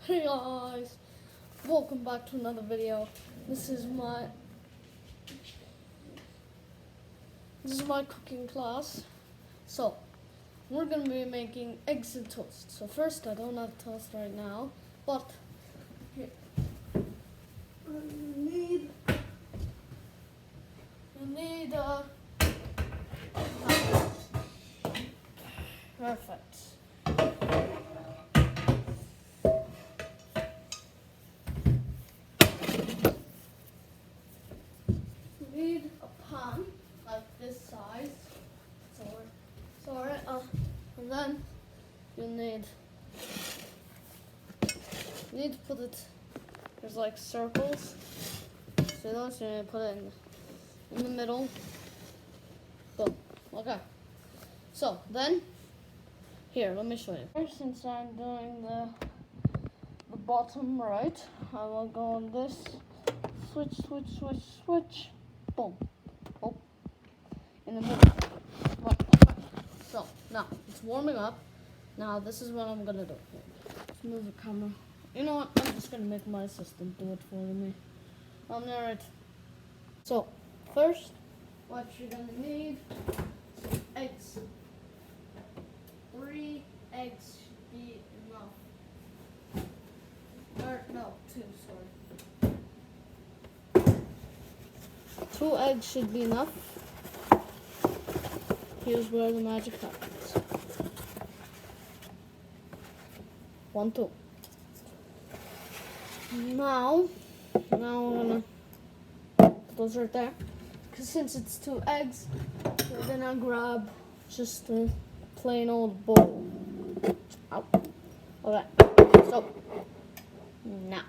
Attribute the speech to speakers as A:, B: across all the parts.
A: Hey guys, welcome back to another video. This is my cooking class. So we're gonna be making eggs and toast. So first, I don't have toast right now, but here you need perfect. Need a pan like this size. Sorry. And then you need to put it. There's like circles. So those you need to put it in the middle. Boom. Okay. So then, here, let me show you. First, since I'm doing the bottom right, I will go on this. Switch. Boom. Oh. In the middle. So, now, it's warming up. Now, this is what I'm gonna do. Let's move the camera. You know what? I'm just gonna make my assistant do it for me. Alright. So, first, what you're gonna need is eggs. 3 eggs should be enough. Or, no, 2, sorry. 2 eggs should be enough. Here's where the magic happens. 1, 2. Now we're gonna put those right there. Because since it's 2 eggs, we're gonna grab just a plain old bowl. Ow. Okay, so now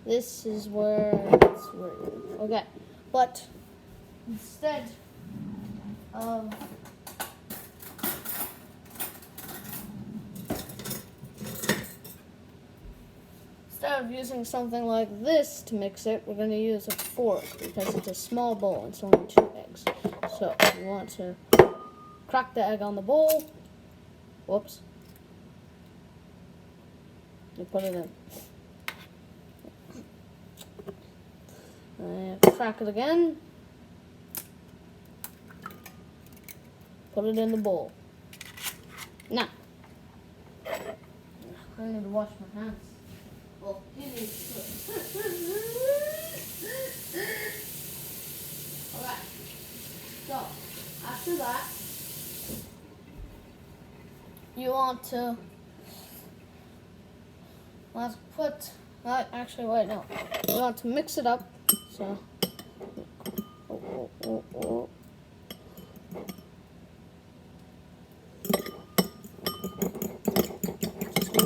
A: this is where it's weird. Okay, but instead of using something like this to mix it, we're going to use a fork because it's a small bowl and it's only 2 eggs. So you want to crack the egg on the bowl. Whoops. You put it in. Crack it again. Put it in the bowl. Now, I need to wash my hands. Well, he needs to. Okay. So, after that, you want to put. Actually, wait, no. You want to mix it up. So.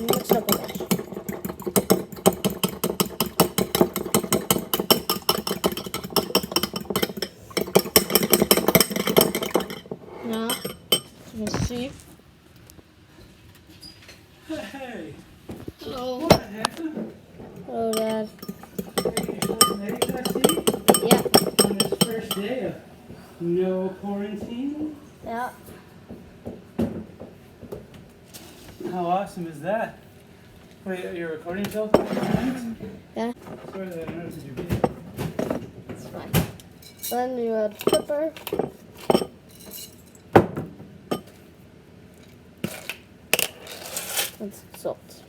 A: Mix up a bunch. Now, you can see.
B: Hey.
A: Hello.
B: What the heck?
A: Hello, Dad.
B: Eggs, I see.
A: Yeah.
B: On this first day of no quarantine.
A: Yeah.
B: How awesome is that? Wait, you're recording yourself?
A: Yeah.
B: Sorry that I noticed your video.
A: It's fine. Then you add pepper. And some salt.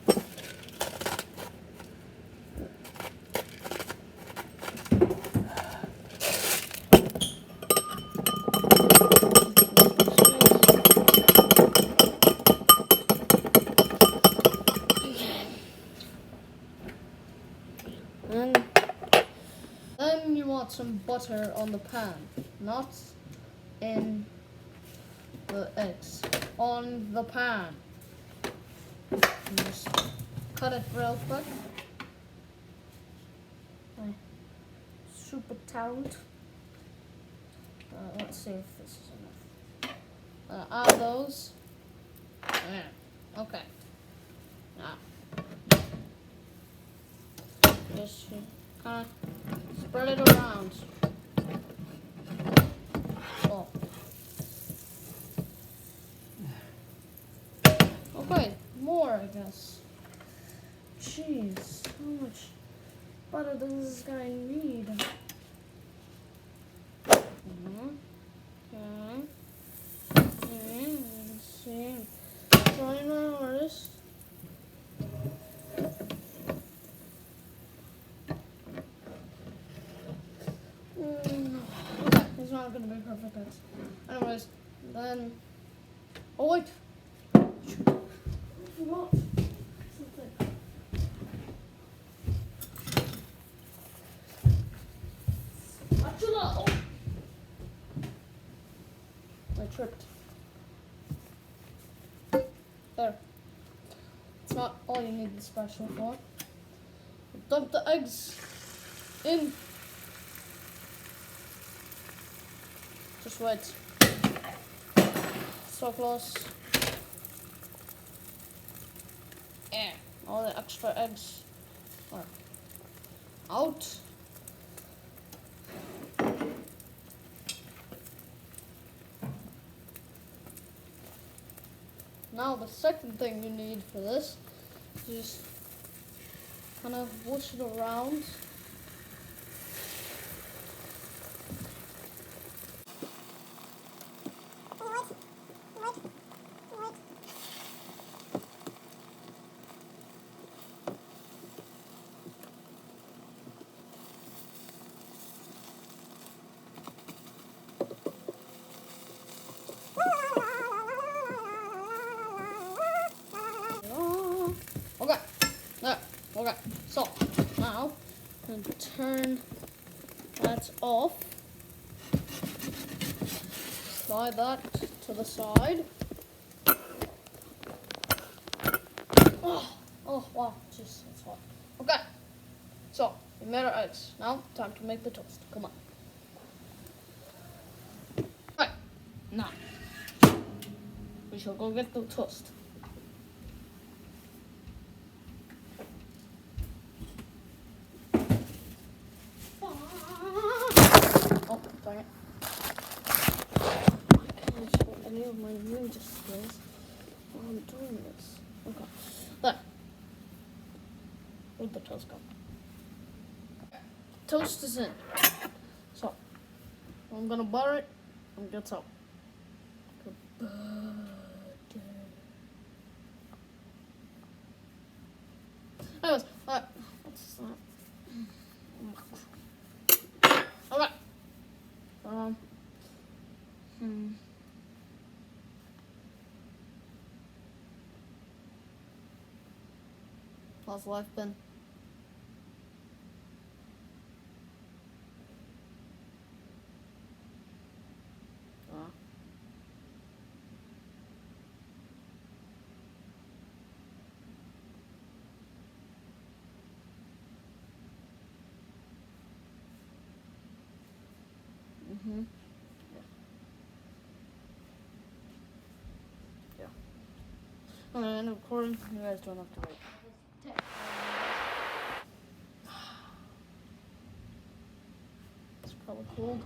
A: And then you want some butter on the pan, not in the eggs, on the pan. And just cut it real quick. My super talent. Let's see if this is enough. Add those. Yeah. Okay. Now, just kind of spread it around. Oh. Okay, more I guess. Jeez, how much butter does this guy need? Let's see. Trying my hardest. Okay, it's not gonna be perfect. Anyways, then. Oh wait. What? Something. Spatula. Oh. I tripped. There. It's not all you need the spatula for. Dump the eggs in. Just wait. So close. Yeah. All the extra eggs are out. Now the second thing you need for this is just kind of whoosh it around. Okay, there, okay. So now I'm going to turn that off. Slide that to the side. Oh wow, jeez, that's hot. Okay, so we made our eggs. Now time to make the toast. Come on. Right, now we shall go get the toast. Oh, dang it. I can't show any of my ninja skills while I'm doing this. Okay. There. Where'd the toast go? Toast is in. So, I'm gonna butter it and get some. Butter. Anyways, what's that? Okay. How's life been? Mm-hmm. Yeah. I'm gonna end recording. You guys don't have to wait. It's probably cold.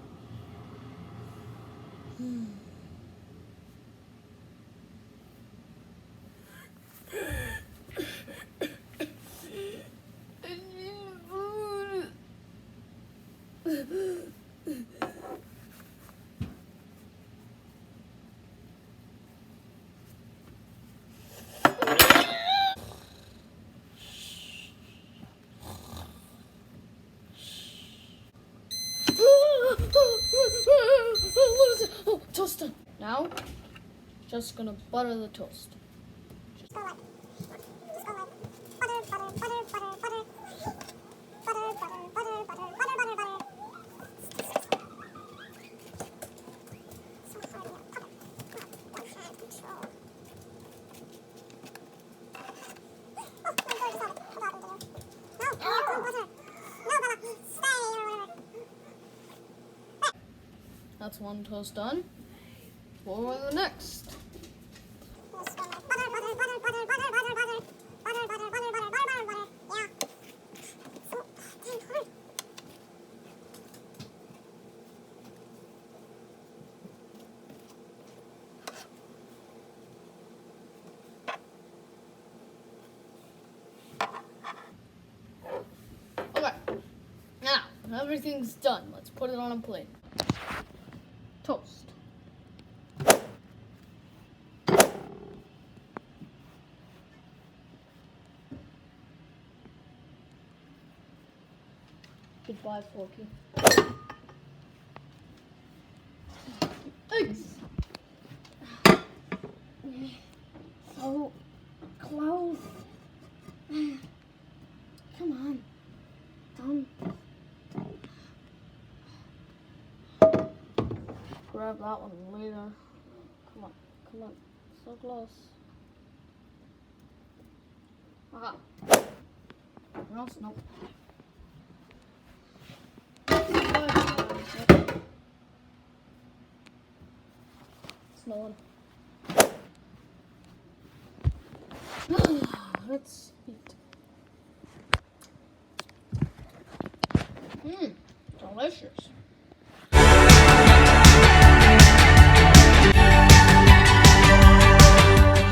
A: What is it? Oh, toast. Now, just gonna butter the toast. That's one toast done. For the next. everything's done. Let's put it on a plate. Toast. Goodbye, Forky. Eggs. So close. Come on. Done. Grab that one later. Come on. Come on. So close. Aha. No, nope. Snowing. Let's eat. Delicious.